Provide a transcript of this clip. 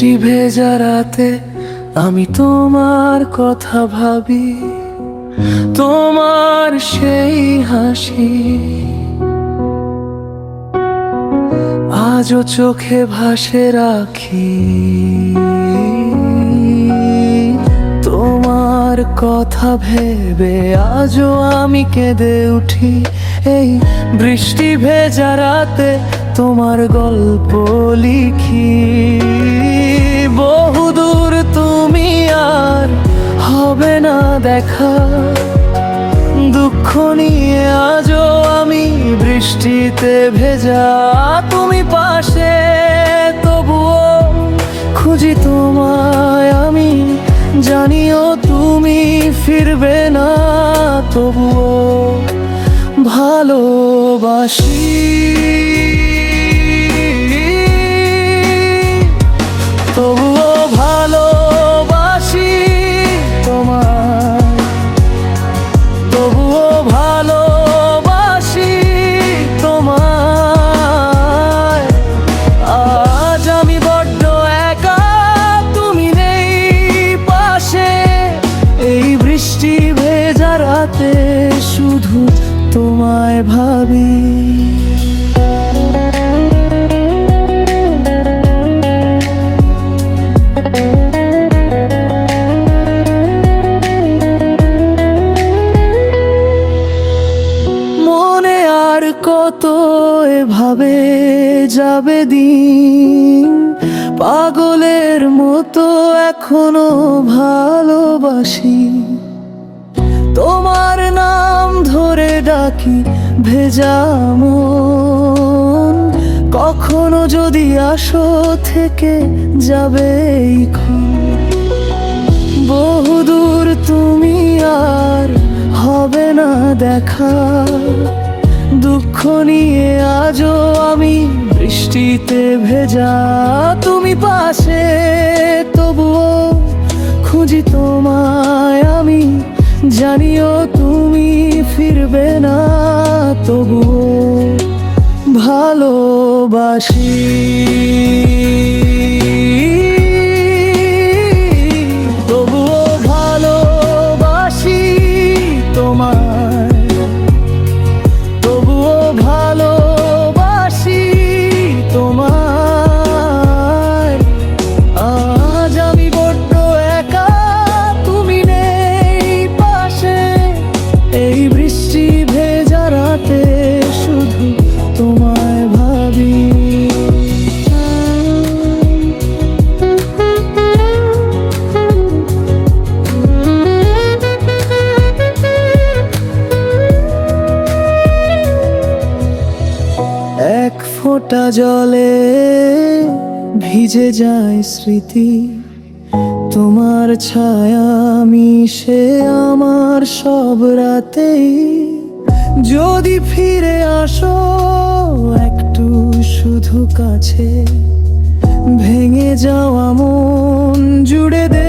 বৃষ্টি ভেজা রাতে আমি তোমার কথা ভাবি, তোমার সেই হাসি আজও চোখে ভাসে রাখি। তোমার কথা ভেবে আজও আমি কেঁদে উঠি। এই বৃষ্টি ভেজা রাতে তোমার গল্প লিখি। বহুদূর তুমি আর হবে না দেখা, দুঃখ নিয়ে আজও আমি বৃষ্টিতে ভেজা। তুমি পাশে তবুও খুঁজি তোমায় আমি, জানিও তুমি ফিরবে না, তবুও ভালোবাসি। তবুও ভালোবাসি তোমায়, তবুও ভালোবাসি তোমায়। আজ আমি বড্ড একা, তুমি নেই পাশে। এই বৃষ্টি ভেজা রাতে শুধু তোমায় ভাবি। মনে আর কত এভাবে যাবে দিন, পাগলের মতো এখনো ভালোবাসি। তোমার নাম ধরে ডাকি ভেজা মন, কখনো যদি আসো থেকে যাবে এই ক্ষণ। বহুদূর তুমি আর হবে না দেখা, দুঃখ নিয়ে আজও আমি বৃষ্টিতে ভেজা। তুমি পাশে তবুও খুঁজি তোমায় আমি, জানিও তুমি ফিরবে না, তবুও ভালোবাসি। তবুও ভালোবাসি তোমায়, তবুও ভালোবাসি তোমায়। আজ আমি বড্ড একা, তুমি নেই পাশে। এই বৃষ্টি ভেজা রাতে শুধু তোমায় ভাবি। এক ফোঁটা জলে ভিজে যায় স্মৃতি, তোমার ছায়া মিশে আমার সব রাতেই। যদি ফিরে আসো একটু শুধু কাছে, ভেঙে যাওয়া মন জুড়ে দে